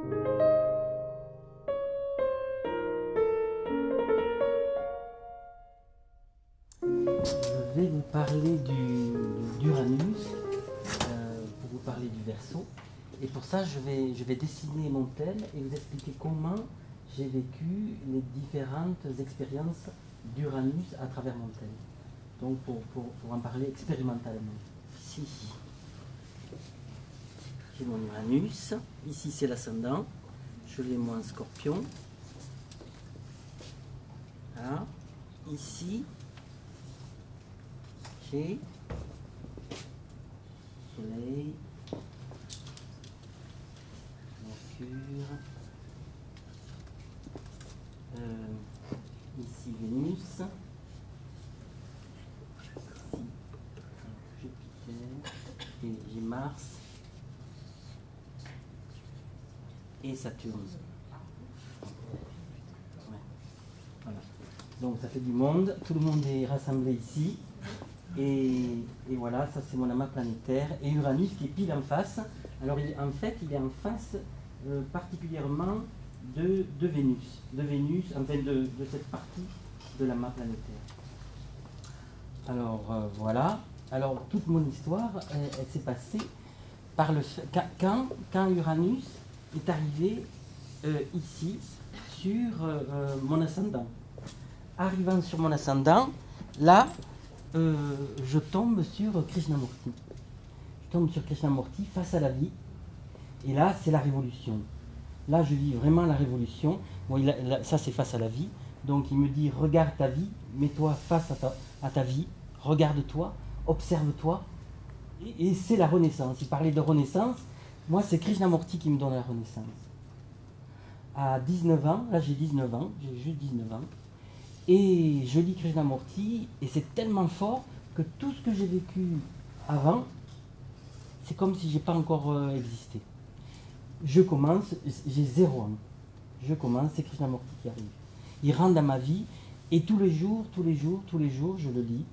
Je vais vous parler d'Uranus, pour vous parler du Verseau. Et pour ça, je vais dessiner mon thème et vous expliquer comment j'ai vécu les différentes expériences d'Uranus à travers mon thème. Donc pour en parler expérimentalement. Ici, j'ai mon Uranus. Ici, c'est l'ascendant. Je l'ai moi en Scorpion. Là. Ici, j'ai Soleil, Mercure, ici Vénus, ici Jupiter, et j'ai Mars et Saturne. Ouais. Voilà. Donc ça fait du monde, tout le monde est rassemblé ici. Et voilà, ça c'est mon amas planétaire. Et Uranus qui est pile en face. Alors en fait, il est en face particulièrement de Vénus, enfin de cette partie de l'amas planétaire. Alors voilà. Alors toute mon histoire, elle s'est passée par le fait, quand Uranus est arrivé ici sur mon ascendant. Arrivant sur mon ascendant, là, je tombe sur Krishnamurti. Je tombe sur Krishnamurti face à la vie. Et là, c'est la révolution. Là, je vis vraiment la révolution. Bon, ça, c'est face à la vie. Donc, il me dit, regarde ta vie, mets-toi face à ta vie, regarde-toi, observe-toi. Et c'est la renaissance. Il parlait de renaissance. Moi, c'est Krishnamurti qui me donne la renaissance. À 19 ans, là, j'ai 19 ans, j'ai juste 19 ans. Et je lis Krishnamurti, et c'est tellement fort que tout ce que j'ai vécu avant, c'est comme si je n'ai pas encore existé. Je commence, j'ai 0 ans. Je commence, c'est Krishnamurti qui arrive. Il rentre dans ma vie, et tous les jours, je le lis.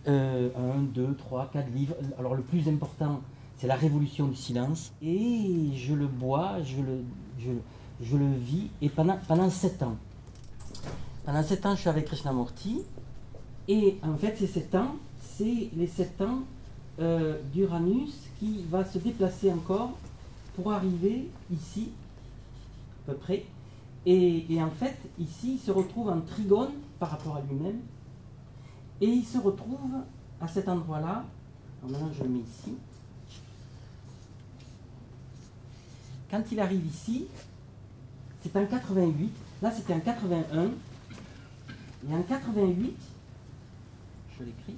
1, 2, 3, 4 livres. Alors le plus important, c'est la révolution du silence. Et je le bois, je le vis, et pendant 7 ans. Pendant 7 ans, je suis avec Krishnamurti. Et en fait, ces 7 ans, c'est les 7 ans d'Uranus qui va se déplacer encore pour arriver ici, à peu près. Et en fait, ici, il se retrouve en trigone par rapport à lui-même. Et il se retrouve à cet endroit-là. Alors maintenant, je le mets ici. Quand il arrive ici, c'est en 88. Là, c'était en 81. Et en 88, je l'écris,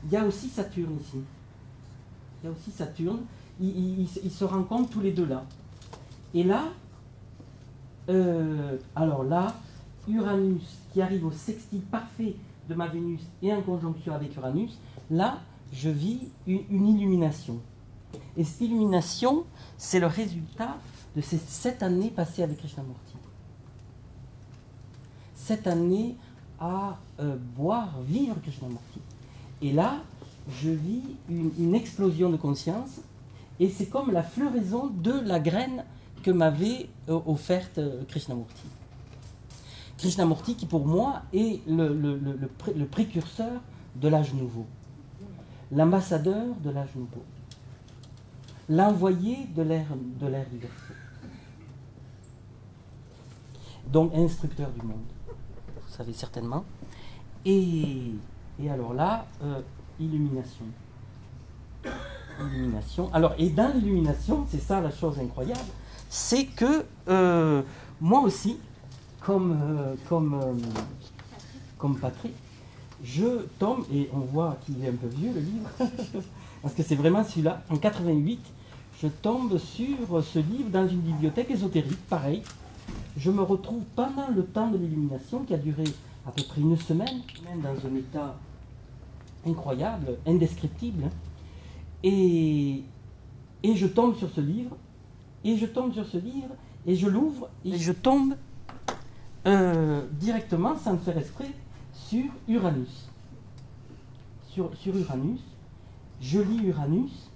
il y a aussi Saturne ici. Il y a aussi Saturne. Ils se rencontrent tous les deux là. Et là, alors là, Uranus qui arrive au sextile parfait de ma Vénus et en conjonction avec Uranus, là, je vis une illumination. Et cette illumination, c'est le résultat de ces 7 années passées avec Krishnamurti. 7 années à vivre Krishnamurti. Et là, je vis une explosion de conscience, et c'est comme la floraison de la graine que m'avait offerte Krishnamurti. Krishnamurti qui pour moi est le précurseur de l'âge nouveau, l'ambassadeur de l'âge nouveau, l'envoyé de l'ère du Verseau, donc instructeur du monde, vous savez certainement. Et alors là, illumination. Alors, et dans l'illumination, c'est ça la chose incroyable, c'est que moi aussi, comme Patrick, je tombe, et on voit qu'il est un peu vieux le livre, parce que c'est vraiment celui-là, en 88, je tombe sur ce livre dans une bibliothèque ésotérique, pareil. Je me retrouve pendant le temps de l'illumination, qui a duré à peu près une semaine, même dans un état incroyable, indescriptible. Et je tombe sur ce livre, et je l'ouvre, et je tombe directement, sans le faire exprès, sur Uranus. Sur Uranus, je lis Uranus,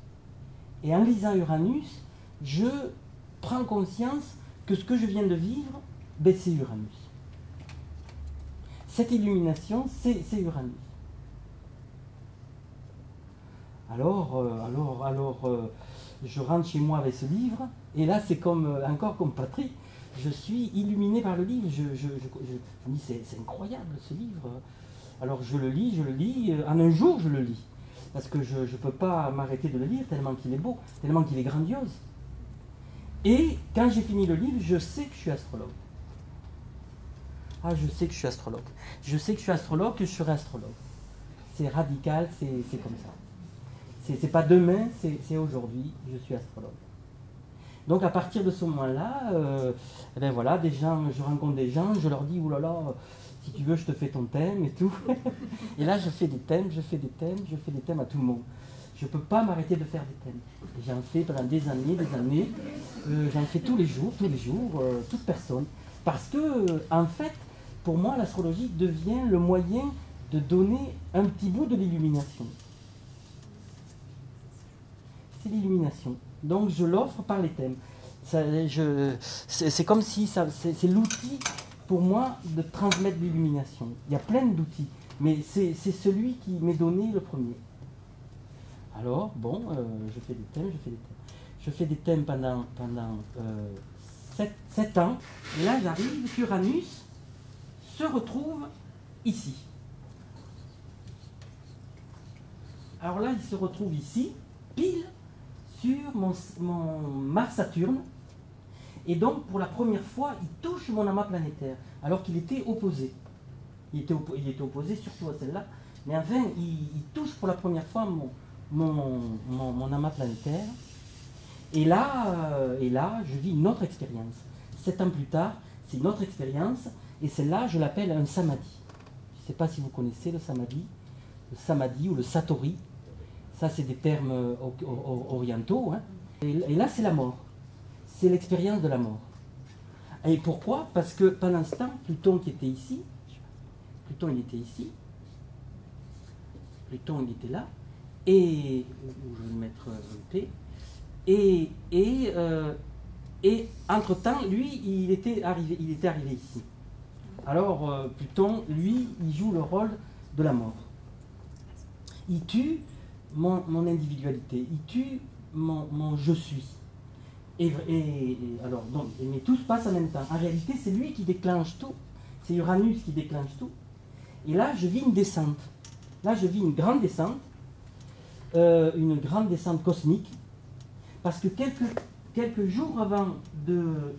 et en lisant Uranus, je prends conscience que ce que je viens de vivre, ben, c'est Uranus. Cette illumination, c'est Uranus. Alors, je rentre chez moi avec ce livre, et là, c'est encore comme Patrick, je suis illuminé par le livre. Je me dis, c'est incroyable ce livre. Alors je le lis, en un jour je le lis. Parce que je ne peux pas m'arrêter de le lire tellement qu'il est beau, tellement qu'il est grandiose. Et quand j'ai fini le livre, je sais que je suis astrologue. Ah, je sais que je suis astrologue. Je sais que je suis astrologue, que je serai astrologue. C'est radical, c'est comme ça. C'est pas demain, c'est aujourd'hui, je suis astrologue. Donc à partir de ce moment-là, ben voilà, des gens, je rencontre des gens, je leur dis, oulala, si tu veux, je te fais ton thème et tout. Et là, je fais des thèmes à tout le monde. Je ne peux pas m'arrêter de faire des thèmes. J'en fais pendant des années, j'en fais tous les jours, toute personne. Parce que, en fait, pour moi, l'astrologie devient le moyen de donner un petit bout de l'illumination. C'est l'illumination. Donc je l'offre par les thèmes. C'est comme si c'est l'outil pour moi de transmettre l'illumination. Il y a plein d'outils, mais c'est celui qui m'est donné le premier. Alors, bon, je fais des thèmes. Je fais des thèmes pendant 7 ans. Et là, j'arrive qu'Uranus se retrouve ici. Alors là, il se retrouve ici, pile sur mon Mars-Saturne. Et donc, pour la première fois, il touche mon amas planétaire, alors qu'il était opposé. Il était opposé surtout à celle-là. Mais enfin, il touche pour la première fois mon amas planétaire. Et là, je vis une autre expérience. 7 ans plus tard, c'est une autre expérience. Et celle-là, je l'appelle un samadhi. Je ne sais pas si vous connaissez le samadhi ou le satori. Ça, c'est des termes orientaux. Hein. Et là, c'est la mort. C'est l'expérience de la mort. Et pourquoi? Parce que pendant ce temps, Pluton qui était ici, Pluton il était ici, Pluton il était là, et je vais le mettre P, et entre-temps, lui, il était arrivé ici. Alors, Pluton, lui, il joue le rôle de la mort. Il tue mon individualité, il tue mon je suis. Mais tout se passe en même temps. En réalité, c'est lui qui déclenche tout. C'est Uranus qui déclenche tout. Et là, je vis une descente. Là, je vis une grande descente cosmique. Parce que quelques jours avant que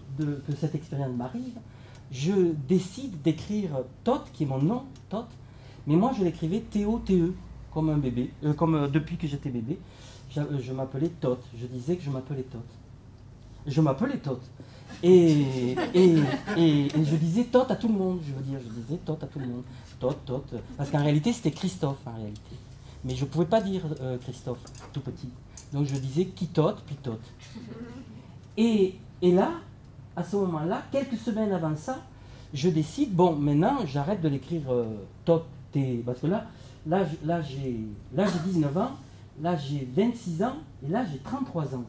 cette expérience m'arrive, je décide d'écrire Thoth, qui est mon nom, Thoth. Mais moi, je l'écrivais T-O-T-E, comme un bébé, depuis que j'étais bébé. Je m'appelais Thoth. Je disais que je m'appelais Thoth. Je m'appelais Thoth. Et je disais Thoth à tout le monde, je disais Thoth à tout le monde. Thoth. Parce qu'en réalité, c'était Christophe, en réalité. Mais je ne pouvais pas dire Christophe, tout petit. Donc je disais qui Thoth, puis Thoth. Et là, à ce moment-là, quelques semaines avant ça, je décide, bon, maintenant, j'arrête de l'écrire Thoth, parce que là j'ai 19 ans, là j'ai 26 ans, et là j'ai 33 ans.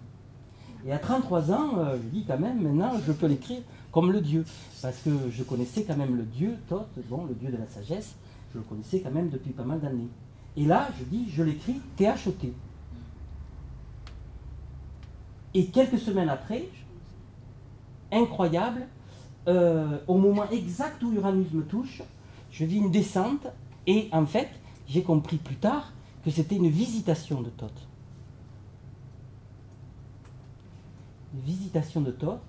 Et à 33 ans, je dis quand même, maintenant, je peux l'écrire comme le dieu. Parce que je connaissais quand même le dieu, Thoth, bon, le dieu de la sagesse, je le connaissais quand même depuis pas mal d'années. Et là, je dis, je l'écris T-H-O-T. Et quelques semaines après, incroyable, au moment exact où Uranus me touche, je vis une descente, et en fait, j'ai compris plus tard que c'était une visitation de Thoth. Visitation de Thoth,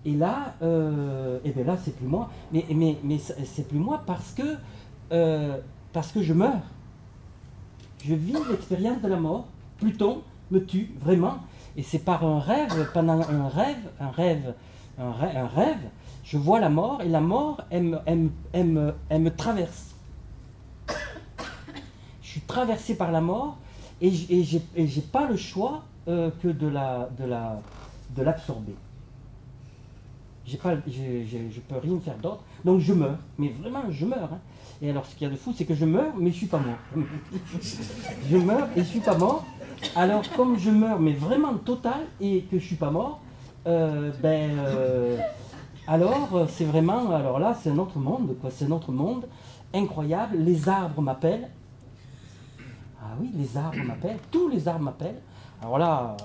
et là, bien là c'est plus moi, mais c'est plus moi parce que je meurs. Je vis l'expérience de la mort. Pluton me tue vraiment, et c'est par un rêve, pendant un rêve, je vois la mort, et la mort, elle me traverse. Je suis traversé par la mort, et j'ai pas le choix que de l'absorber. Je peux rien faire d'autre, donc je meurs, mais vraiment je meurs. Hein. Et alors ce qu'il y a de fou, c'est que je meurs, mais je suis pas mort. Je meurs et je suis pas mort. Alors comme je meurs, mais vraiment total, et que je suis pas mort, Alors, c'est vraiment, alors là, c'est un autre monde, quoi. C'est un autre monde incroyable. Les arbres m'appellent. Ah oui, les arbres m'appellent. Tous les arbres m'appellent. Alors là,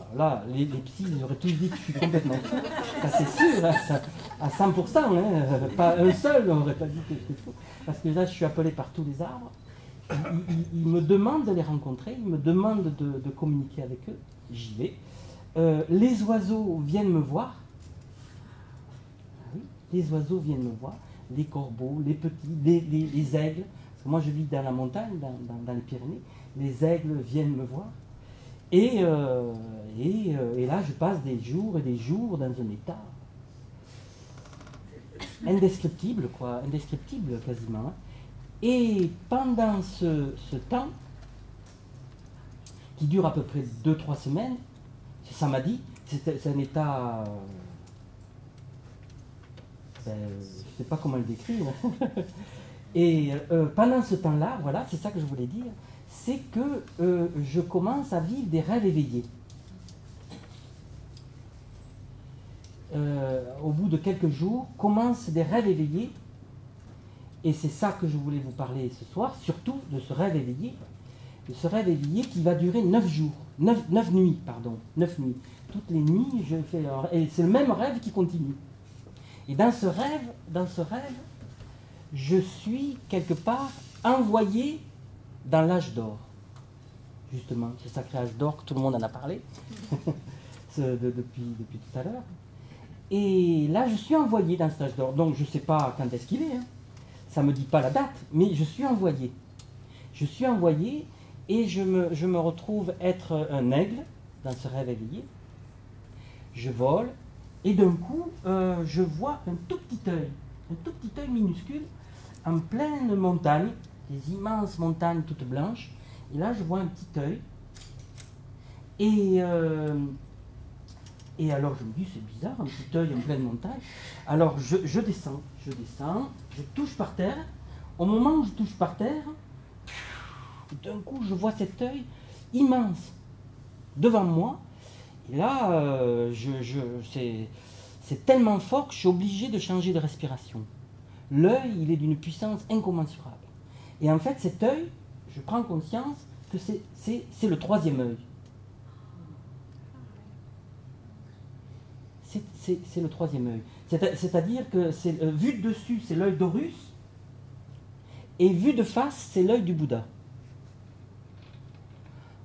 les psys, ils auraient tous dit que je suis complètement fou. Ça, c'est sûr, hein, ça, à 100%. Hein, pas un seul n'aurait pas dit que j'étais fou. Parce que là, je suis appelé par tous les arbres. Ils me demandent de les rencontrer, ils me demandent de communiquer avec eux. J'y vais. Les oiseaux viennent me voir. Oui, les oiseaux viennent me voir. Les corbeaux, les petits, les aigles. Parce que moi, je vis dans la montagne, dans les Pyrénées. Les aigles viennent me voir. Et là, je passe des jours et des jours dans un état indescriptible, quoi, indescriptible quasiment. Hein. Et pendant ce temps, qui dure à peu près 2-3 semaines, ça m'a dit, c'est un état, je ne sais pas comment le décrire. Et pendant ce temps-là, voilà, c'est ça que je voulais dire, c'est que je commence à vivre des rêves éveillés. Au bout de quelques jours, commencent des rêves éveillés, et c'est ça que je voulais vous parler ce soir, surtout de ce rêve éveillé qui va durer 9 jours, 9 nuits, pardon, 9 nuits. Toutes les nuits, je fais et c'est le même rêve qui continue. Et dans ce rêve, je suis quelque part envoyé dans l'âge d'or. Justement, ce sacré âge d'or que tout le monde en a parlé depuis tout à l'heure. Et là, je suis envoyé dans cet âge d'or. Donc, je ne sais pas quand est-ce qu'il est. Hein. Ça ne me dit pas la date, mais je suis envoyé. Je suis envoyé et je me retrouve être un aigle dans ce rêve éveillé. Je vole et d'un coup, je vois un tout petit œil minuscule en pleine montagne, des immenses montagnes toutes blanches. Et là, je vois un petit œil. Et alors, je me dis, c'est bizarre, un petit œil en pleine montagne. Alors, je descends, je touche par terre. Au moment où je touche par terre, d'un coup, je vois cet œil immense devant moi. Et là, c'est tellement fort que je suis obligé de changer de respiration. L'œil, il est d'une puissance incommensurable. Et en fait, cet œil, je prends conscience que c'est le troisième œil. C'est le troisième œil. C'est-à-dire que vu de dessus, c'est l'œil d'Horus, et vu de face, c'est l'œil du Bouddha.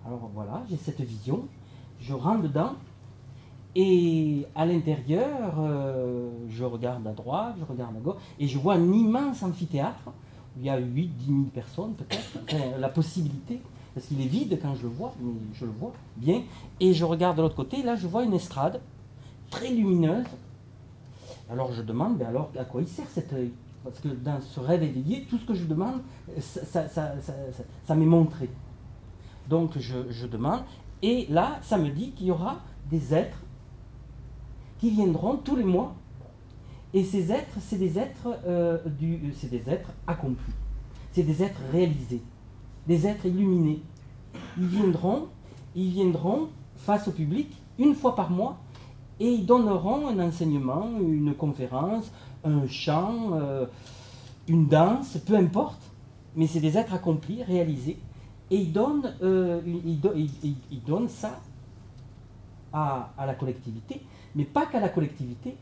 Alors voilà, j'ai cette vision, je rentre dedans, et à l'intérieur, je regarde à droite, je regarde à gauche, et je vois un immense amphithéâtre, où il y a 8-10 000 personnes peut-être, enfin, la possibilité, parce qu'il est vide quand je le vois, mais je le vois bien, et je regarde de l'autre côté, et là je vois une estrade, très lumineuse. Alors je demande, mais alors à quoi il sert cet œil? Parce que dans ce rêve éveillé, tout ce que je demande, ça m'est montré. Donc je demande, et là, ça me dit qu'il y aura des êtres qui viendront tous les mois, et ces êtres, c'est des êtres accomplis, c'est des êtres réalisés, des êtres illuminés. Ils viendront face au public une fois par mois, et ils donneront un enseignement, une conférence, un chant, une danse, peu importe, mais c'est des êtres accomplis, réalisés, et ils donnent ça à la collectivité, mais pas qu'à la collectivité,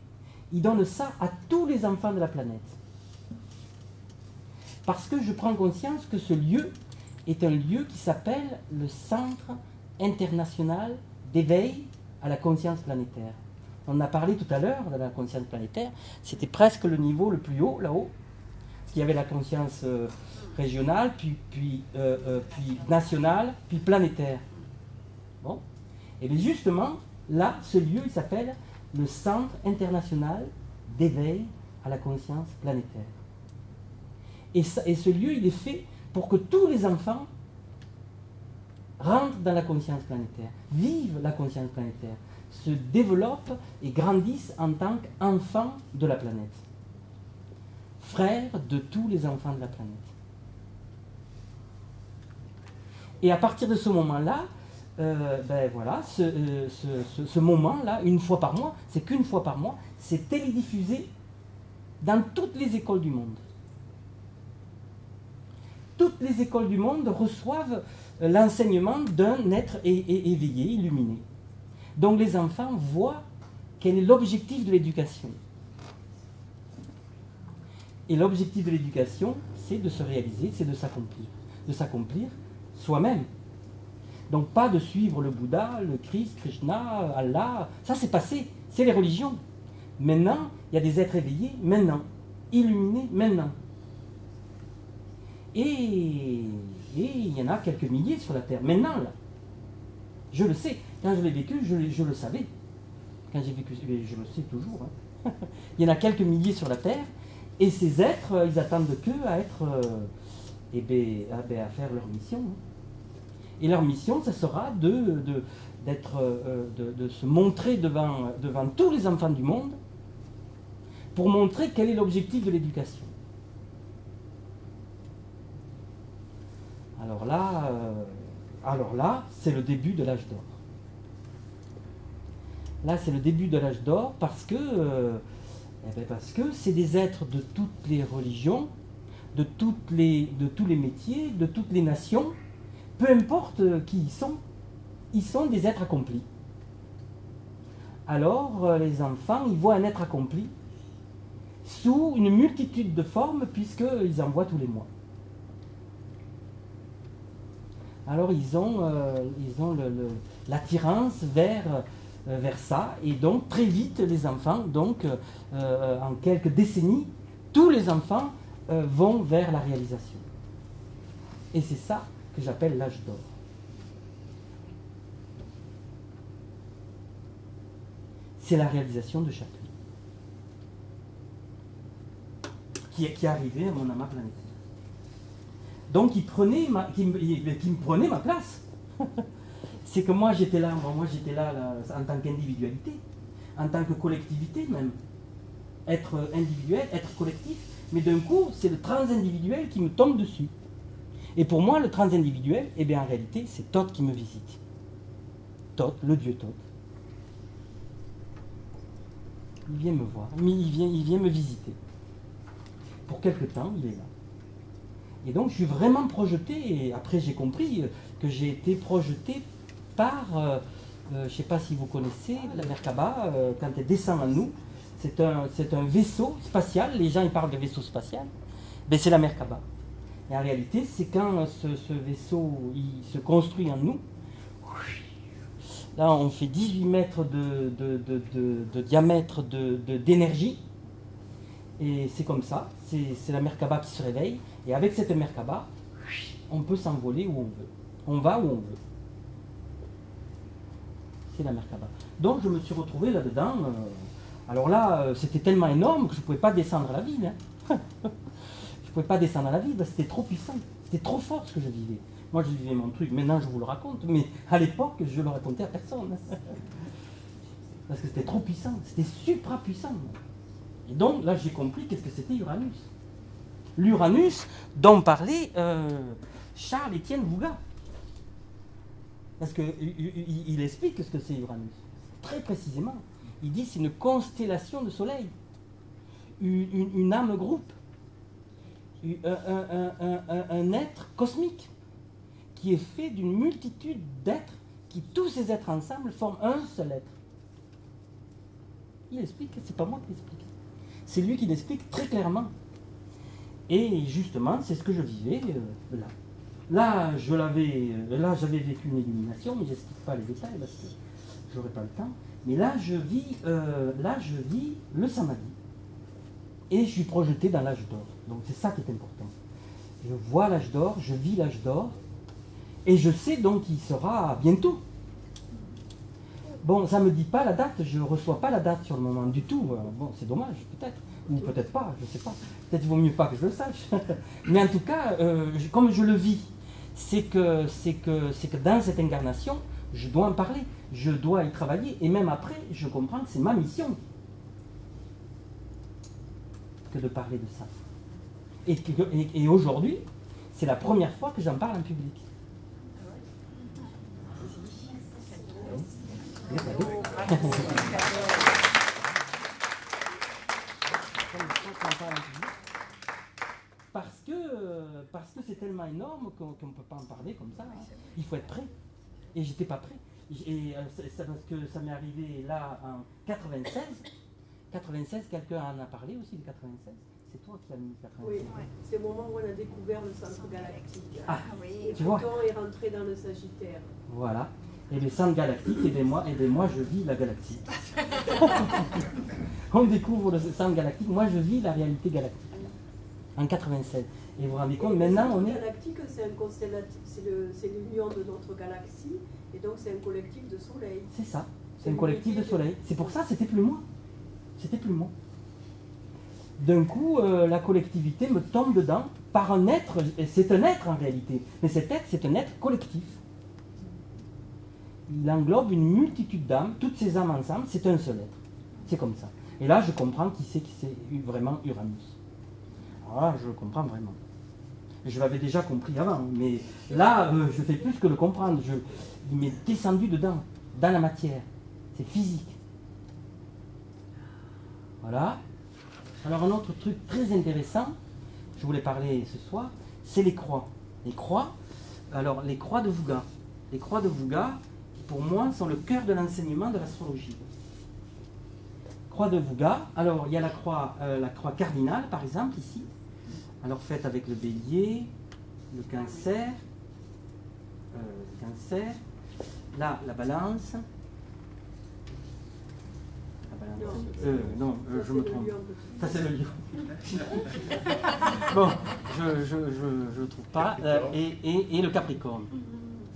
ils donnent ça à tous les enfants de la planète. Parce que je prends conscience que ce lieu est un lieu qui s'appelle le Centre international d'éveil à la conscience planétaire. On a parlé tout à l'heure de la conscience planétaire, c'était presque le niveau le plus haut, là-haut, parce qu'il y avait la conscience régionale, puis nationale, puis planétaire. Bon. Et bien justement, là, ce lieu, il s'appelle le Centre international d'éveil à la conscience planétaire. Et ce lieu, il est fait pour que tous les enfants rentrent dans la conscience planétaire, vivent la conscience planétaire, se développent et grandissent en tant qu'enfants de la planète, frères de tous les enfants de la planète. Et à partir de ce moment-là, ben voilà, ce moment-là, une fois par mois, c'est qu'une fois par mois, c'est télédiffusé dans toutes les écoles du monde. Toutes les écoles du monde reçoivent l'enseignement d'un être éveillé, illuminé. Donc les enfants voient quel est l'objectif de l'éducation. Et l'objectif de l'éducation, c'est de se réaliser, c'est de s'accomplir soi-même. Donc pas de suivre le Bouddha, le Christ, Krishna, Allah, ça c'est passé, c'est les religions. Maintenant, il y a des êtres éveillés, maintenant, illuminés, maintenant. Et il y en a quelques milliers sur la Terre, maintenant là. Je le sais, quand je l'ai vécu, je le savais. Quand j'ai vécu, je le sais toujours. Hein. Il y en a quelques milliers sur la Terre, et ces êtres, ils attendent qu'eux à être, à faire leur mission. Hein. Et leur mission, ça sera de se montrer devant tous les enfants du monde pour montrer quel est l'objectif de l'éducation. Alors là, c'est le début de l'âge d'or. Là, c'est le début de l'âge d'or parce que c'est des êtres de toutes les religions, de tous les métiers, de toutes les nations. Peu importe qui ils sont des êtres accomplis. Alors, les enfants, ils voient un être accompli sous une multitude de formes, puisqu'ils en voient tous les mois. Alors, ils ont l'attirance vers ça, et donc, très vite, les enfants, en quelques décennies, tous les enfants vont vers la réalisation. Et c'est ça que j'appelle l'âge d'or. C'est la réalisation de chacun. Qui est arrivé à mon amas planétaire. Donc qui me prenait ma place. C'est que moi j'étais là en tant qu'individualité, en tant que collectivité même. Être individuel, être collectif, mais d'un coup c'est le transindividuel qui me tombe dessus. Et pour moi, le transindividuel, eh bien en réalité, c'est Thoth qui me visite. Thoth, le dieu Thoth. Il vient me voir, mais il vient me visiter. Pour quelque temps, il est là. Et donc, je suis vraiment projeté, et après j'ai compris que j'ai été projeté par, je ne sais pas si vous connaissez, la Merkaba, quand elle descend en nous, c'est un vaisseau spatial, les gens ils parlent de vaisseau spatial, mais c'est la Merkaba. Et en réalité, c'est quand ce vaisseau il se construit en nous, là on fait 18 mètres de diamètre d'énergie, et c'est comme ça, c'est la Merkaba qui se réveille, et avec cette Merkaba, on peut s'envoler où on veut, on va où on veut. C'est la Merkaba. Donc je me suis retrouvé là-dedans, alors là, c'était tellement énorme que je ne pouvais pas descendre à la ville. Hein. Je ne pouvais pas descendre à la ville, c'était trop puissant, c'était trop fort ce que je vivais. Moi je vivais mon truc, maintenant je vous le raconte, mais à l'époque je ne le racontais à personne. Parce que c'était trop puissant, c'était supra puissant. Et donc là j'ai compris qu'est-ce que c'était Uranus. L'Uranus dont parlait Charles-Étienne Bouga. Parce qu'il explique ce que c'est Uranus, très précisément. Il dit c'est une constellation de soleil, une âme groupe. Un être cosmique qui est fait d'une multitude d'êtres qui, tous ces êtres ensemble, forment un seul être. Il explique, c'est pas moi qui l'explique. C'est lui qui l'explique très clairement. Et justement, c'est ce que je vivais là. Là, j'avais vécu une illumination, mais je n'explique pas les détails parce que je n'aurai pas le temps. Mais là, je vis le samadhi. Et je suis projeté dans l'âge d'or. Donc c'est ça qui est important. Je vois l'âge d'or, je vis l'âge d'or, et je sais donc qu'il sera bientôt. Bon, ça ne me dit pas la date, je ne reçois pas la date sur le moment du tout. Bon, c'est dommage, peut-être. Ou peut-être pas, je ne sais pas. Peut-être qu'il vaut mieux pas que je le sache. Mais en tout cas, comme je le vis, c'est que dans cette incarnation, je dois en parler, je dois y travailler, et même après, je comprends que c'est ma mission que de parler de ça. Et aujourd'hui, c'est la première fois que j'en parle en public. Parce que c'est tellement énorme qu'on ne peut pas en parler comme ça. Hein. Il faut être prêt. Et j'étais pas prêt. Et parce que ça m'est arrivé là en 96. 96, quelqu'un en a parlé aussi de 96. C'est toi qui as mis 96. Oui, c'est le moment où on a découvert le centre galactique. Ah, et tu vois. Pluton est rentré dans le Sagittaire. Voilà. Et le centre galactique, et bien moi je vis la galaxie. On découvre le centre galactique, moi je vis la réalité galactique. En 96. Et vous vous rendez compte, maintenant on est... Le galactique, c'est un constellatif, c'est l'union de notre galaxie, et donc c'est un collectif de soleil. C'est ça, c'est un collectif de soleil. C'est pour ça, c'était plus moi. C'était plus moi. D'un coup, la collectivité me tombe dedans par un être, et c'est un être en réalité, mais cet être, c'est un être collectif. Il englobe une multitude d'âmes, toutes ces âmes ensemble, c'est un seul être. C'est comme ça. Et là, je comprends qui c'est vraiment Uranus. Alors là, je le comprends vraiment. Je l'avais déjà compris avant, mais là, je fais plus que le comprendre. Il m'est descendu dedans, dans la matière. C'est physique. Voilà. Alors un autre truc très intéressant, je voulais parler ce soir, c'est les croix. Les croix, alors les croix de Vouga. Les croix de Vouga, qui pour moi sont le cœur de l'enseignement de l'astrologie. Croix de Vouga, alors il y a la croix cardinale par exemple ici, alors faite avec le bélier, le cancer, là la balance. Je me trompe. Ça c'est le lion. Bon, je ne trouve pas. Et le Capricorne.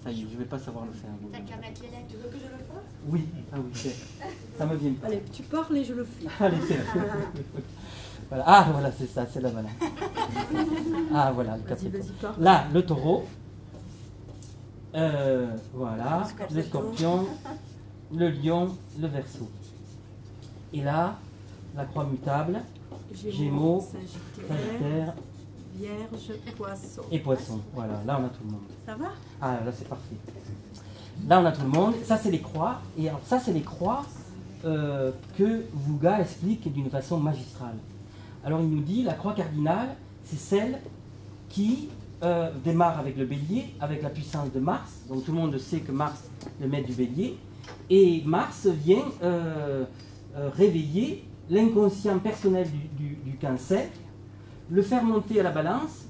Ça y est, je ne vais pas savoir le faire. T'as qu'à mettre les lettres. Tu veux que je le fasse? Oui, ça me vient pas. Allez, tu parles et je le fais. Allez, c'est voilà. Ah voilà, c'est ça, c'est la balance. Ah voilà, le Capricorne. Là, le taureau. Voilà, le scorpion, le lion, le verseau. Et là, la croix mutable, Gémeaux, Sagittaire, Vierge, Poisson. Et Poisson. Voilà, là on a tout le monde. Ça va? Ah là c'est parfait. Là on a tout le monde. Ça c'est les croix. Et alors, ça c'est les croix que Vouga explique d'une façon magistrale. Alors il nous dit la croix cardinale, c'est celle qui démarre avec le bélier, avec la puissance de Mars. Donc tout le monde sait que Mars est le maître du bélier. Et Mars vient réveiller l'inconscient personnel du cancer, le faire monter à la balance,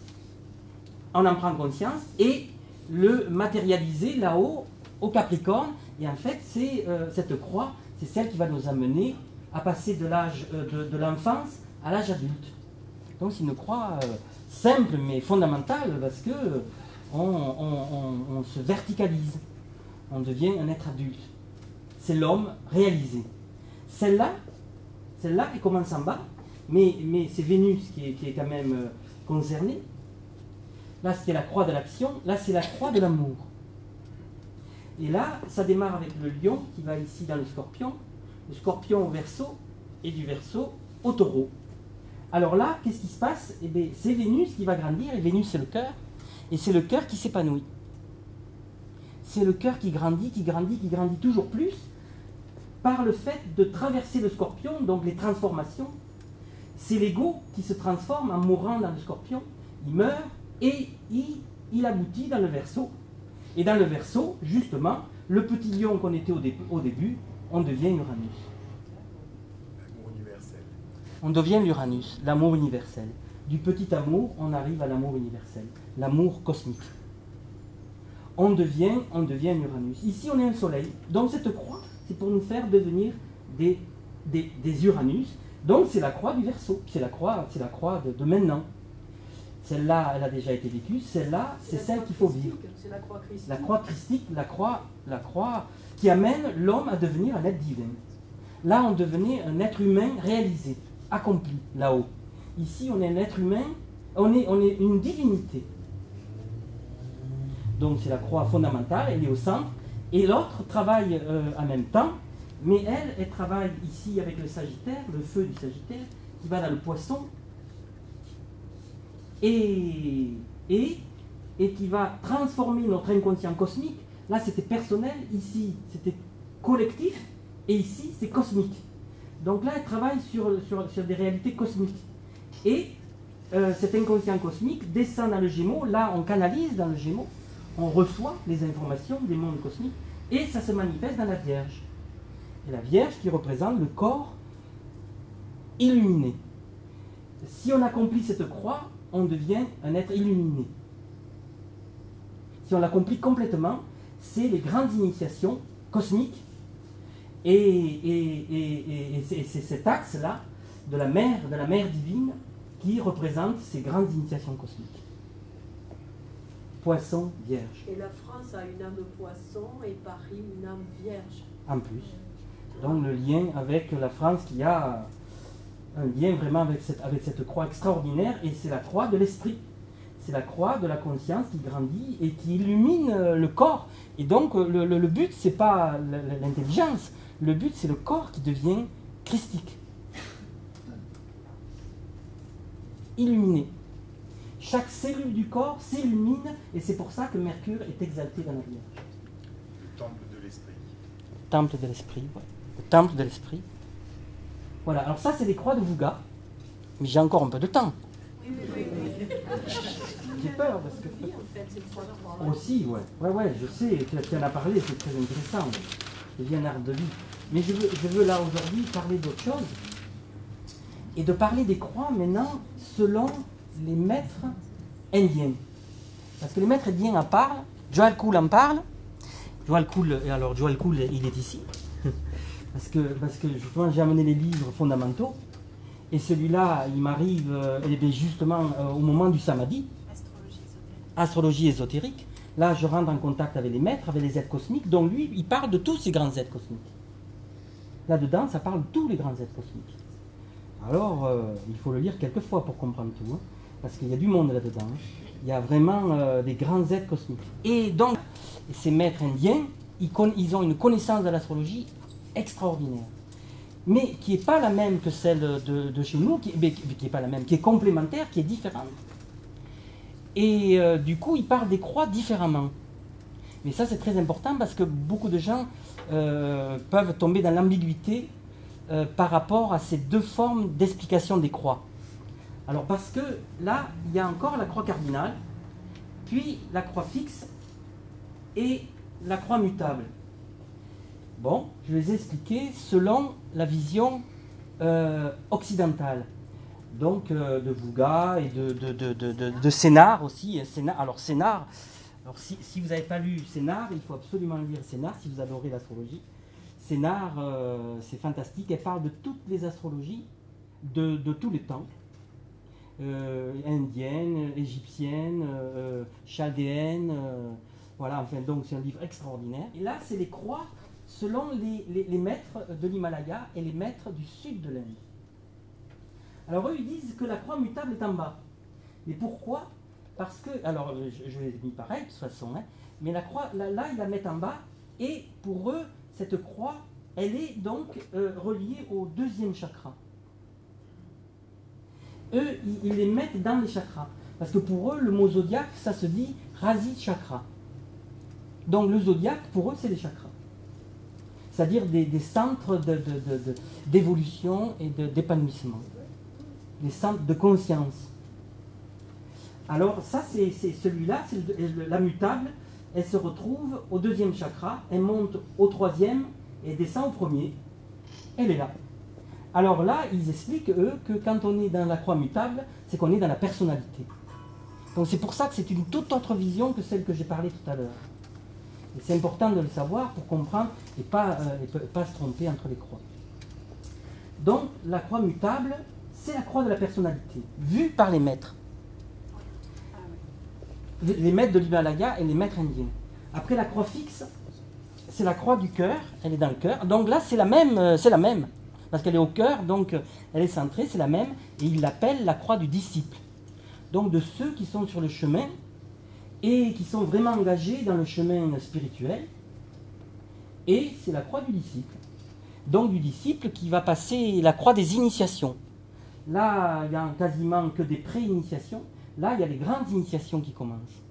on en prend conscience, et le matérialiser là-haut au Capricorne. Et en fait, cette croix, c'est celle qui va nous amener à passer de l'âge de l'enfance à l'âge adulte. Donc c'est une croix simple mais fondamentale parce que on se verticalise, on devient un être adulte. C'est l'homme réalisé. Celle-là qui commence en bas, mais c'est Vénus qui est quand même concernée. Là, c'est la croix de l'action. Là, c'est la croix de l'amour. Et là, ça démarre avec le lion qui va ici dans le scorpion au verseau, et du verseau au taureau. Alors là, qu'est-ce qui se passe? Eh bien, c'est Vénus qui va grandir, et Vénus, c'est le cœur, et c'est le cœur qui s'épanouit. C'est le cœur qui grandit toujours plus, par le fait de traverser le scorpion, donc les transformations. C'est l'ego qui se transforme en mourant dans le scorpion. Il meurt et il aboutit dans le verseau. Et dans le verseau, justement, le petit lion qu'on était au début, on devient Uranus. L'amour universel. On devient l'Uranus, l'amour universel. Du petit amour, on arrive à l'amour universel, l'amour cosmique. On devient un Uranus. Ici, on est un soleil. Donc cette croix, c'est pour nous faire devenir des Uranus. Donc c'est la croix du Verseau, c'est la croix de maintenant. Celle-là, elle a déjà été vécue, celle-là, c'est celle qu'il faut vivre. C'est la croix christique. La croix christique, la croix qui amène l'homme à devenir un être divin. Là, on devenait un être humain réalisé, accompli, là-haut. Ici, on est un être humain, on est une divinité. Donc c'est la croix fondamentale, elle est au centre. Et l'autre travaille en même temps, mais elle travaille ici avec le Sagittaire, le feu du Sagittaire, qui va dans le Poisson, et qui va transformer notre inconscient cosmique. Là, c'était personnel, ici, c'était collectif, et ici, c'est cosmique. Donc là, elle travaille sur des réalités cosmiques. Et cet inconscient cosmique descend dans le Gémeaux. Là, on canalise dans le Gémeaux, on reçoit les informations des mondes cosmiques, et ça se manifeste dans la Vierge. Et la Vierge qui représente le corps illuminé. Si on accomplit cette croix, on devient un être illuminé. Si on l'accomplit complètement, c'est les grandes initiations cosmiques, et c'est cet axe-là de la mer divine qui représente ces grandes initiations cosmiques. Poisson, Vierge. Et la France a une âme poisson et Paris une âme vierge. En plus. Donc le lien avec la France qui a un lien vraiment avec cette croix extraordinaire, et c'est la croix de l'esprit. C'est la croix de la conscience qui grandit et qui illumine le corps. Et donc le but, c'est pas l'intelligence, le but c'est le corps qui devient christique. Illuminé. Chaque cellule du corps s'illumine, et c'est pour ça que Mercure est exalté dans la Vierge. Le temple de l'esprit. Temple de l'esprit, ouais. Le temple de l'esprit. Voilà, alors ça c'est les croix de Vouga, mais j'ai encore un peu de temps. Oui. J'ai peur parce que... Oui, en fait, c'est le croix. Aussi, ouais, je sais, tu en as parlé, c'est très intéressant. C'est bien art de vie. Mais je veux là aujourd'hui parler d'autre chose, et de parler des croix maintenant selon les maîtres indiens. Parce que les maîtres indiens en parlent, Joel Kuhl en parle. Joel Kuhl, il est ici. Parce que justement, j'ai amené les livres fondamentaux, et celui-là, il m'arrive justement au moment du Samadhi, astrologie ésotérique. Là, je rentre en contact avec les maîtres, avec les êtres cosmiques, dont lui, il parle de tous ces grands êtres cosmiques. Là-dedans, ça parle de tous les grands êtres cosmiques. Alors, il faut le lire quelques fois pour comprendre tout, hein, parce qu'il y a du monde là-dedans. Hein. Il y a vraiment des grands êtres cosmiques. Et donc, ces maîtres indiens, ils ont une connaissance de l'astrologie extraordinaire, mais qui n'est pas la même que celle de chez nous, qui est pas la même, qui est complémentaire, qui est différente. Et du coup, ils parlent des croix différemment. Mais ça, c'est très important parce que beaucoup de gens peuvent tomber dans l'ambiguïté par rapport à ces deux formes d'explication des croix. Alors, parce que là, il y a encore la croix cardinale, puis la croix fixe et la croix mutable. Bon, je les ai expliqués selon la vision occidentale. Donc de Vouga et de Sénart aussi. Alors Sénart, si vous n'avez pas lu Sénart, il faut absolument lire Sénart si vous adorez l'astrologie. Sénart, c'est fantastique, elle parle de toutes les astrologies de tous les temps. Indienne, égyptienne, chaldéenne, voilà, enfin donc c'est un livre extraordinaire. Et là, c'est les croix selon les maîtres de l'Himalaya et les maîtres du sud de l'Inde. Alors eux, ils disent que la croix mutable est en bas. Mais pourquoi? Parce que, alors je l'ai mis pareil de toute façon, hein, mais la croix, là, ils la mettent en bas, et pour eux, cette croix, elle est donc reliée au deuxième chakra. Eux, ils les mettent dans les chakras. Parce que pour eux, le mot zodiaque, ça se dit Rasi Chakra. Donc le zodiaque, pour eux, c'est les chakras. C'est-à-dire des centres d'évolution et d'épanouissement. Des centres de conscience. Alors ça, c'est celui-là, c'est la mutable. Elle se retrouve au deuxième chakra, elle monte au troisième et descend au premier. Elle est là. Alors là, ils expliquent, eux, que quand on est dans la croix mutable, c'est qu'on est dans la personnalité. Donc c'est pour ça que c'est une toute autre vision que celle que j'ai parlé tout à l'heure. Et c'est important de le savoir pour comprendre et pas se tromper entre les croix. Donc la croix mutable, c'est la croix de la personnalité, vue par les maîtres. Les maîtres de l'Himalaya et les maîtres indiens. Après la croix fixe, c'est la croix du cœur, elle est dans le cœur. Donc là, c'est la même. Parce qu'elle est au cœur, donc elle est centrée, c'est la même, et il l'appelle la croix du disciple. Donc de ceux qui sont sur le chemin et qui sont vraiment engagés dans le chemin spirituel, et c'est la croix du disciple. Donc du disciple qui va passer la croix des initiations. Là, il n'y a quasiment que des pré-initiations, là, il y a les grandes initiations qui commencent.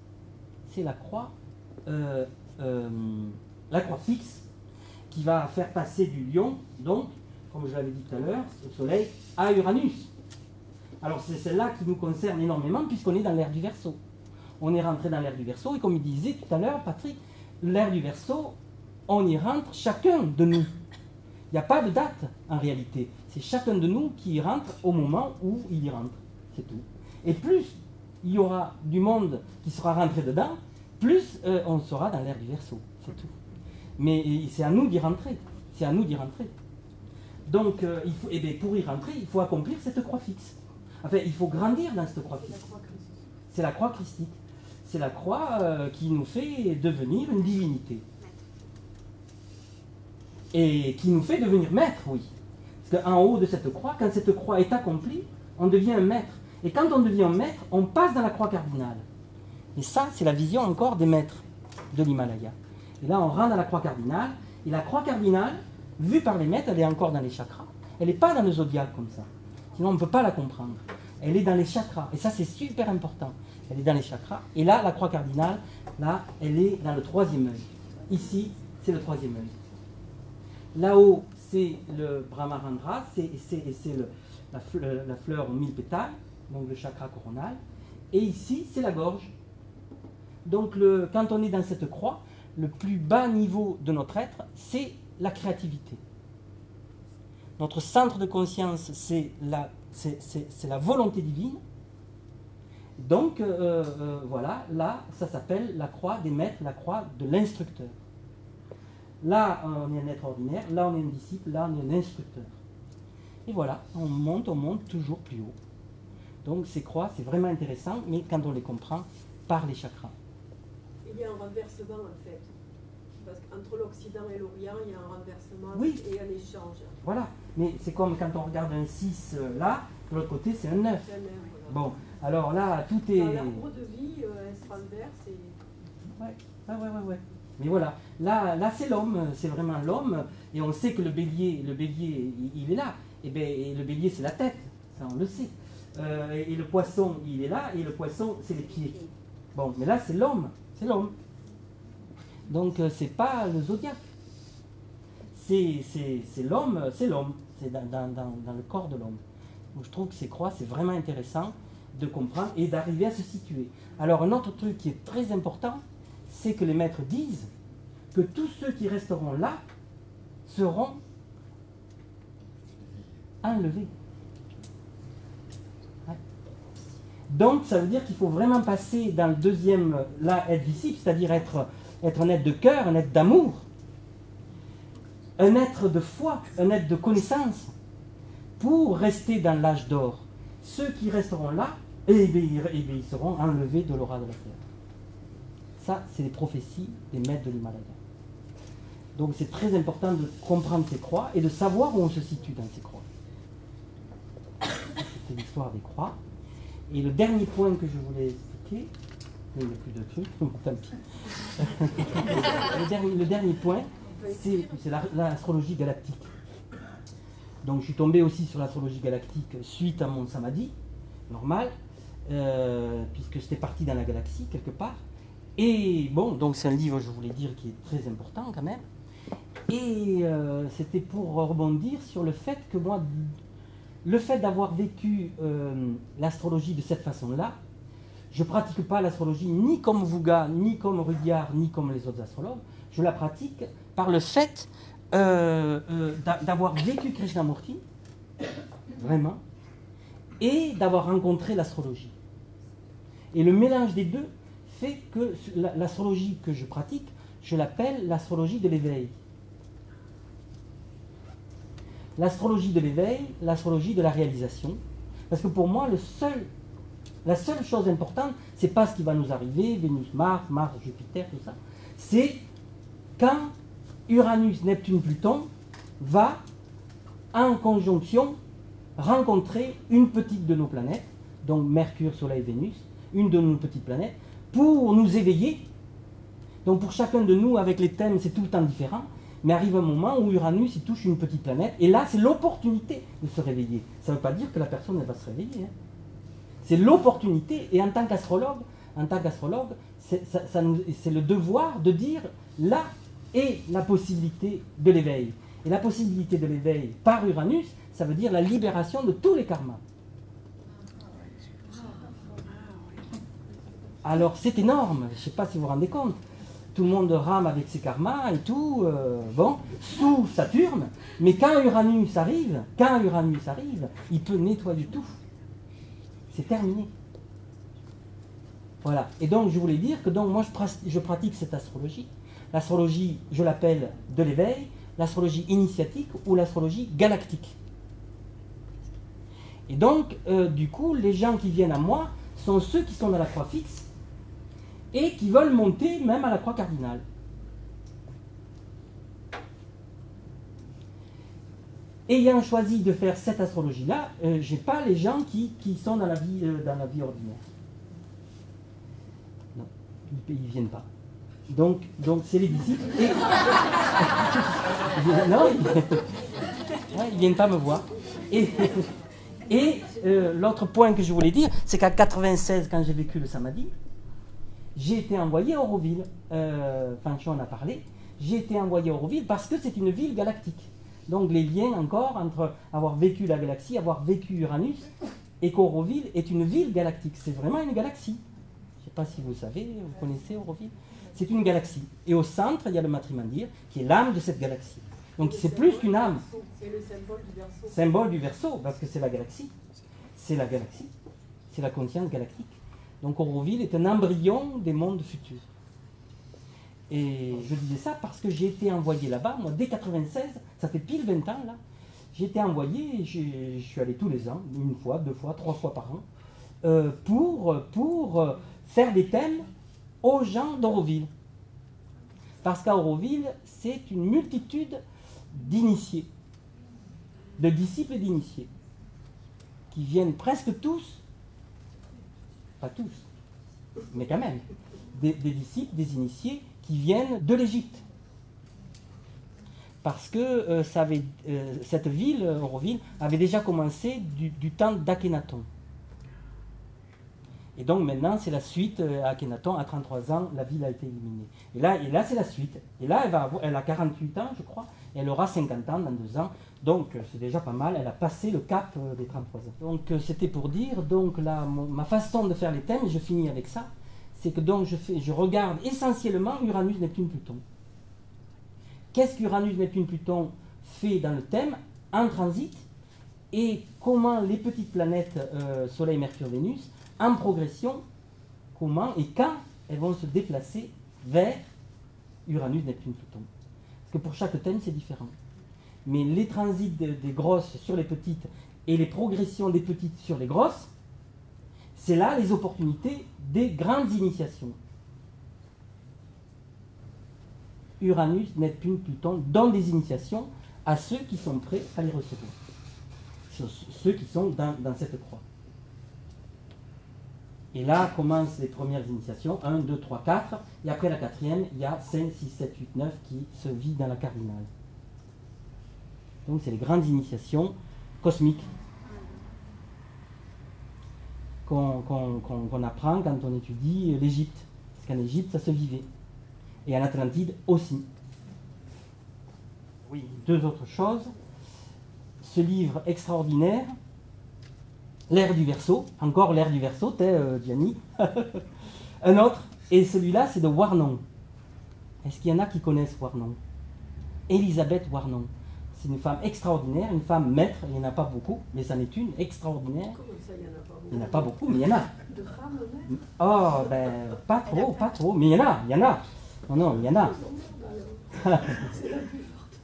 C'est la croix fixe, qui va faire passer du Lion, donc, comme je l'avais dit tout à l'heure, au Soleil, à Uranus. Alors c'est celle-là qui nous concerne énormément puisqu'on est dans l'ère du Verseau. On est rentré dans l'ère du Verseau et comme il disait tout à l'heure, Patrick, l'ère du Verseau, on y rentre chacun de nous. Il n'y a pas de date en réalité. C'est chacun de nous qui y rentre au moment où il y rentre. C'est tout. Et plus il y aura du monde qui sera rentré dedans, plus on sera dans l'ère du Verseau. C'est tout. Mais c'est à nous d'y rentrer. C'est à nous d'y rentrer. Donc, pour y rentrer, il faut accomplir cette croix fixe. Enfin, il faut grandir dans cette croix fixe. C'est la croix christique. C'est la croix qui nous fait devenir une divinité. Et qui nous fait devenir maître, oui. Parce qu'en haut de cette croix, quand cette croix est accomplie, on devient un maître. Et quand on devient maître, on passe dans la croix cardinale. Et ça, c'est la vision encore des maîtres de l'Himalaya. Et là, on rentre dans la croix cardinale. Et la croix cardinale, vue par les maîtres, elle est encore dans les chakras. Elle n'est pas dans le zodiaque comme ça. Sinon, on ne peut pas la comprendre. Elle est dans les chakras. Et ça, c'est super important. Elle est dans les chakras. Et là, la croix cardinale, là, elle est dans le troisième œil. Ici, c'est le troisième œil. Là-haut, c'est le Brahmarandra, c'est la fleur aux 1000 pétales, donc le chakra coronal. Et ici, c'est la gorge. Donc, quand on est dans cette croix, le plus bas niveau de notre être, c'est la créativité. Notre centre de conscience, c'est la volonté divine. Donc, voilà, là, ça s'appelle la croix des maîtres, la croix de l'instructeur. Là, on est un être ordinaire, là, on est un disciple, là, on est un instructeur. Et voilà, on monte toujours plus haut. Donc, ces croix, c'est vraiment intéressant, mais quand on les comprend par les chakras. Il y a un renversement, en fait. Parce qu'entre l'Occident et l'Orient, il y a un renversement et un échange. Voilà, mais c'est comme quand on regarde un 6 là, de l'autre côté, c'est un 9. Voilà. Bon, alors là, tout est... L'arbre de vie, elle se renverse et... Ouais. Mais voilà, là c'est l'homme, c'est vraiment l'homme, et on sait que le bélier, il est là. Et le bélier, c'est la tête, ça on le sait. Et le poisson, il est là, et le poisson, c'est les pieds. Bon, mais là, c'est l'homme, Donc, c'est pas le zodiaque. C'est l'homme, c'est dans le corps de l'homme. Donc, je trouve que ces croix, c'est vraiment intéressant de comprendre et d'arriver à se situer. Alors, un autre truc qui est très important, c'est que les maîtres disent que tous ceux qui resteront là seront enlevés. Ouais. Donc, ça veut dire qu'il faut vraiment passer dans le deuxième, là, être disciple, c'est-à-dire être un être de cœur, un être d'amour, un être de foi, un être de connaissance, pour rester dans l'âge d'or. Ceux qui resteront là, ils seront enlevés de l'aura de la terre. Ça, c'est les prophéties des maîtres de l'Himalaya. Donc c'est très important de comprendre ces croix et de savoir où on se situe dans ces croix. C'est l'histoire des croix. Et le dernier point que je voulais expliquer, il n'y a plus de trucs, tant pis. Le dernier point, c'est l'astrologie galactique. Donc je suis tombé aussi sur l'astrologie galactique suite à mon samadhi, normal, puisque j'étais parti dans la galaxie quelque part. Et bon, donc c'est un livre, je voulais dire, qui est très important quand même. Et c'était pour rebondir sur le fait que moi, le fait d'avoir vécu l'astrologie de cette façon-là, je ne pratique pas l'astrologie ni comme Vuga, ni comme Rudyard, ni comme les autres astrologues. Je la pratique par le fait d'avoir vécu Krishnamurti, vraiment, et d'avoir rencontré l'astrologie. Et le mélange des deux fait que l'astrologie que je pratique, je l'appelle l'astrologie de l'éveil. L'astrologie de l'éveil, l'astrologie de la réalisation. Parce que pour moi, la seule chose importante, c'est pas ce qui va nous arriver, Vénus, Mars, Jupiter, tout ça. C'est quand Uranus, Neptune, Pluton va en conjonction rencontrer une petite de nos planètes, donc Mercure, Soleil, Vénus, une de nos petites planètes, pour nous éveiller. Donc pour chacun de nous, avec les thèmes, c'est tout le temps différent. Mais arrive un moment où Uranus il touche une petite planète, et là c'est l'opportunité de se réveiller. Ça ne veut pas dire que la personne elle va se réveiller. Hein. C'est l'opportunité, et en tant qu'astrologue, c'est le devoir de dire là et la possibilité de l'éveil. Et la possibilité de l'éveil par Uranus, ça veut dire la libération de tous les karmas. Alors c'est énorme, je ne sais pas si vous vous rendez compte. Tout le monde rame avec ses karmas et tout, bon, sous Saturne, mais quand Uranus arrive, il peut nettoyer tout. C'est terminé. Voilà. Et donc je voulais dire que donc, moi je pratique cette astrologie. L'astrologie, je l'appelle de l'éveil, l'astrologie initiatique ou l'astrologie galactique. Et donc, du coup, les gens qui viennent à moi sont ceux qui sont dans la croix fixe et qui veulent monter même à la croix cardinale. Ayant choisi de faire cette astrologie-là, je n'ai pas les gens qui sont dans la vie ordinaire. Non, ils ne viennent pas. Donc c'est les disciples. Et... non, ils ne viennent pas me voir. Et l'autre point que je voulais dire, c'est qu'à 96, quand j'ai vécu le Samadhi, j'ai été envoyé à Auroville. Fanchon en a parlé. J'ai été envoyé à Auroville parce que c'est une ville galactique. Donc les liens encore entre avoir vécu la galaxie, avoir vécu Uranus, et qu'Auroville est une ville galactique. C'est vraiment une galaxie. Je ne sais pas si vous savez, vous connaissez Auroville. C'est une galaxie. Et au centre, il y a le Matrimandir, qui est l'âme de cette galaxie. Donc c'est plus qu'une âme. C'est le symbole du Verseau. Symbole du Verseau, parce que c'est la galaxie. C'est la galaxie. C'est la conscience galactique. Donc Auroville est un embryon des mondes futurs. Et je disais ça parce que j'ai été envoyé là-bas, moi dès 96, ça fait pile 20 ans là. J'ai été envoyé, je suis allé tous les ans, une fois, 2 fois, 3 fois par an, pour faire des thèmes aux gens d'Auroville. Parce qu'à Auroville, c'est une multitude d'initiés, de disciples et d'initiés, qui viennent presque tous, pas tous, mais quand même, des disciples, des initiés qui viennent de l'Égypte. Parce que cette ville, Auroville, avait déjà commencé du temps d'Akhénaton. Et donc maintenant, c'est la suite à Akhénaton. À 33 ans, la ville a été éliminée. Et là c'est la suite. Et là, elle a 48 ans, je crois, et elle aura 50 ans dans 2 ans. Donc c'est déjà pas mal, elle a passé le cap des 33 ans. Donc c'était pour dire, donc là, ma façon de faire les thèmes, et je finis avec ça, c'est que donc je regarde essentiellement Uranus, Neptune, Pluton. Qu'est-ce qu'Uranus, Neptune, Pluton fait dans le thème en transit, et comment les petites planètes Soleil, Mercure, Vénus, en progression, comment et quand elles vont se déplacer vers Uranus, Neptune, Pluton. Parce que pour chaque thème, c'est différent. Mais les transits des grosses sur les petites et les progressions des petites sur les grosses, c'est là les opportunités des grandes initiations. Uranus, Neptune, Pluton donnent des initiations à ceux qui sont prêts à les recevoir. Ceux qui sont dans cette croix. Et là commencent les premières initiations, 1, 2, 3, 4, et après la 4e, il y a 5, 6, 7, 8, 9 qui se vit dans la cardinale. Donc c'est les grandes initiations cosmiques qu'on apprend quand on étudie l'Égypte. Parce qu'en Égypte, ça se vivait. Et en Atlantide aussi. Oui, 2 autres choses. Ce livre extraordinaire, L'ère du Verseau, encore l'ère du Verseau, t'es Gianni. Un autre, et celui-là, c'est de Warnon. Est-ce qu'il y en a qui connaissent Warnon? Elisabeth Warnon. C'est une femme extraordinaire, une femme maître, il n'y en a pas beaucoup, mais c'en est une extraordinaire. Comment ça, il n'y en a pas beaucoup? Il n'y en a pas beaucoup, mais il y en a. De femmes maîtres? Oh, ben, pas trop, mais il y en a. Non, il y en a. C'est la plus forte.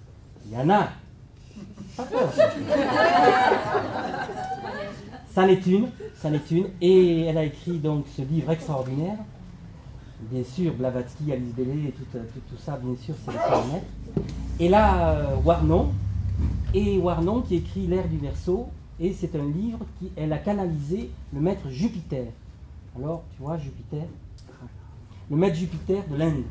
Il y en a. Pas trop. C'en est une, et elle a écrit donc ce livre extraordinaire. Bien sûr, Blavatsky, Alice Bailey, et tout ça, bien sûr, c'est extraordinaire. Et là, Warnon qui écrit L'ère du Verseau, et c'est un livre elle a canalisé le maître Jupiter. Alors, tu vois, Jupiter, le maître Jupiter de l'Inde.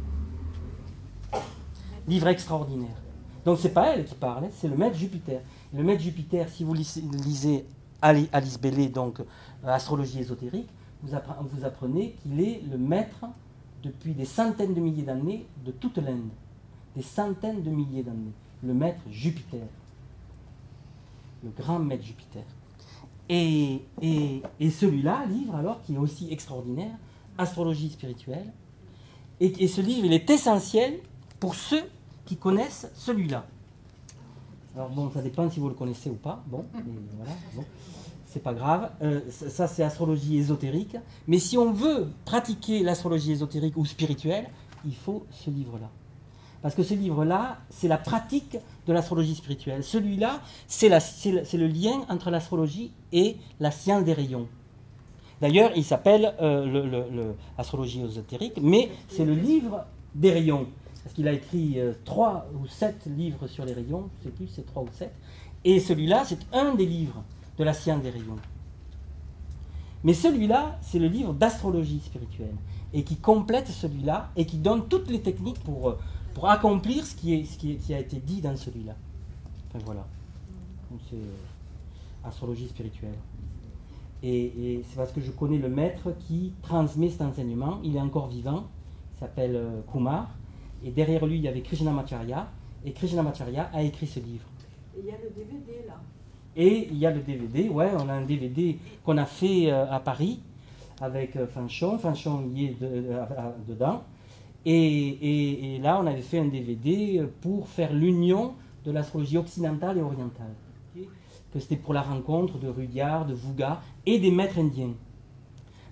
Livre extraordinaire. Donc, c'est pas elle qui parle, c'est le maître Jupiter. Le maître Jupiter, si vous lisez Alice Bailey, donc Astrologie ésotérique, vous apprenez qu'il est le maître depuis des centaines de milliers d'années de toute l'Inde. des centaines de milliers d'années. Le maître Jupiter. Le grand maître Jupiter. Et celui-là, livre alors, qui est aussi extraordinaire, Astrologie spirituelle. Et ce livre, il est essentiel pour ceux qui connaissent celui-là. Alors bon, ça dépend si vous le connaissez ou pas. Bon, mais voilà, bon, c'est pas grave. Ça, c'est astrologie ésotérique. Mais si on veut pratiquer l'astrologie ésotérique ou spirituelle, il faut ce livre-là. Parce que ce livre-là, c'est la pratique de l'astrologie spirituelle. Celui-là, c'est le lien entre l'astrologie et la science des rayons. D'ailleurs, il s'appelle Astrologie ésotérique, mais c'est le livre des rayons. Parce qu'il a écrit 3 ou 7 livres sur les rayons, je ne sais plus, c'est 3 ou 7. Et celui-là, c'est un des livres de la science des rayons. Mais celui-là, c'est le livre d'astrologie spirituelle, et qui complète celui-là, et qui donne toutes les techniques pour accomplir ce qui a été dit dans celui-là. Enfin voilà. Donc c'est astrologie spirituelle. Et c'est parce que je connais le maître qui transmet cet enseignement. Il est encore vivant, il s'appelle Kumar. Et derrière lui, il y avait Krishnamacharya. Et Krishnamacharya a écrit ce livre. Et il y a le DVD là. Et il y a le DVD, ouais, on a un DVD qu'on a fait à Paris avec Fanchon. Fanchon y est dedans. Et là, on avait fait un DVD pour faire l'union de l'astrologie occidentale et orientale. Que c'était pour la rencontre de Rudyard, de Vuga et des maîtres indiens.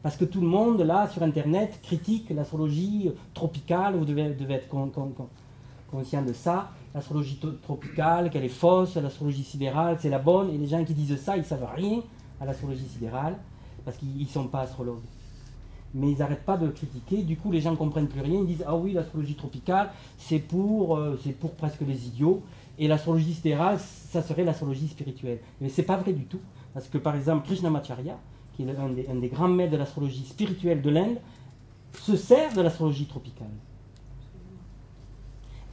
Parce que tout le monde, là, sur Internet, critique l'astrologie tropicale, vous devez être conscient de ça, l'astrologie tropicale, qu'elle est fausse, l'astrologie sidérale, c'est la bonne, et les gens qui disent ça, ils ne savent rien à l'astrologie sidérale, parce qu'ils ne sont pas astrologues. Mais ils n'arrêtent pas de critiquer, du coup les gens ne comprennent plus rien, ils disent « Ah oui, l'astrologie tropicale, c'est pour presque les idiots, et l'astrologie sidérale, ça serait l'astrologie spirituelle. » Mais ce n'est pas vrai du tout, parce que par exemple, Krishnamacharya, qui est un des grands maîtres de l'astrologie spirituelle de l'Inde, se sert de l'astrologie tropicale.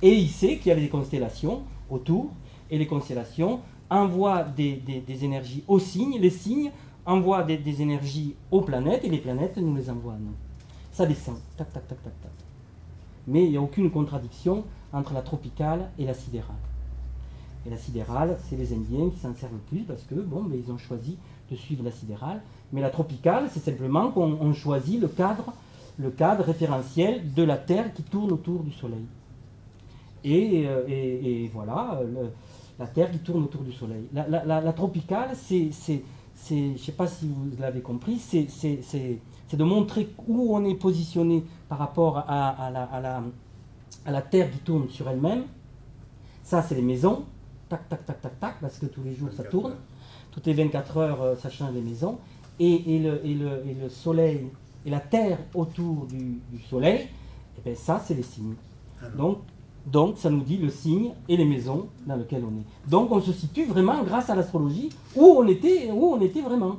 Et il sait qu'il y a des constellations autour, et les constellations envoient des énergies aux signes, les signes envoient des énergies aux planètes, et les planètes nous les envoient à nous. Ça descend, tac, tac, tac, tac, tac. Mais il n'y a aucune contradiction entre la tropicale et la sidérale. Et la sidérale, c'est les Indiens qui s'en servent le plus, parce que, bon, mais ils ont choisi de suivre la sidérale. Mais la tropicale, c'est simplement qu'on choisit le cadre référentiel de la Terre qui tourne autour du Soleil. Et voilà, la Terre qui tourne autour du Soleil. La tropicale, c'est je ne sais pas si vous l'avez compris, c'est de montrer où on est positionné par rapport à la Terre qui tourne sur elle-même. Ça, c'est les maisons. Tac, tac, tac, tac, tac, parce que tous les jours, ça tourne. Toutes les 24 heures, ça change les maisons. Et le Soleil, et la Terre autour du Soleil, et bien ça, c'est les signes. Donc, ça nous dit le signe et les maisons dans lesquelles on est. Donc, on se situe vraiment, grâce à l'astrologie, où on était vraiment.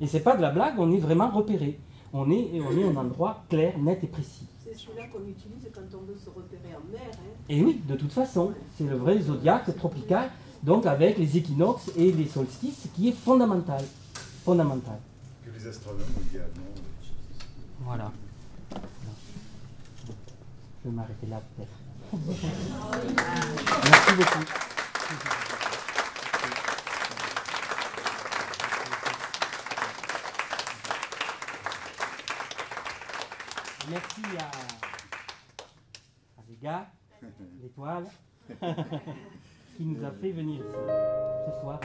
Et ce n'est pas de la blague, on est vraiment repéré. On est un endroit clair, net et précis. C'est celui-là qu'on utilise quand on veut se repérer en mer. Hein. Et oui, de toute façon, c'est le vrai zodiaque tropical, donc avec les équinoxes et les solstices, qui est fondamental. Fondamental. Que les astronomes également utilisent. Voilà. Je vais m'arrêter là peut-être. Merci beaucoup. Merci à Vega, l'étoile, qui nous a fait venir ici ce soir.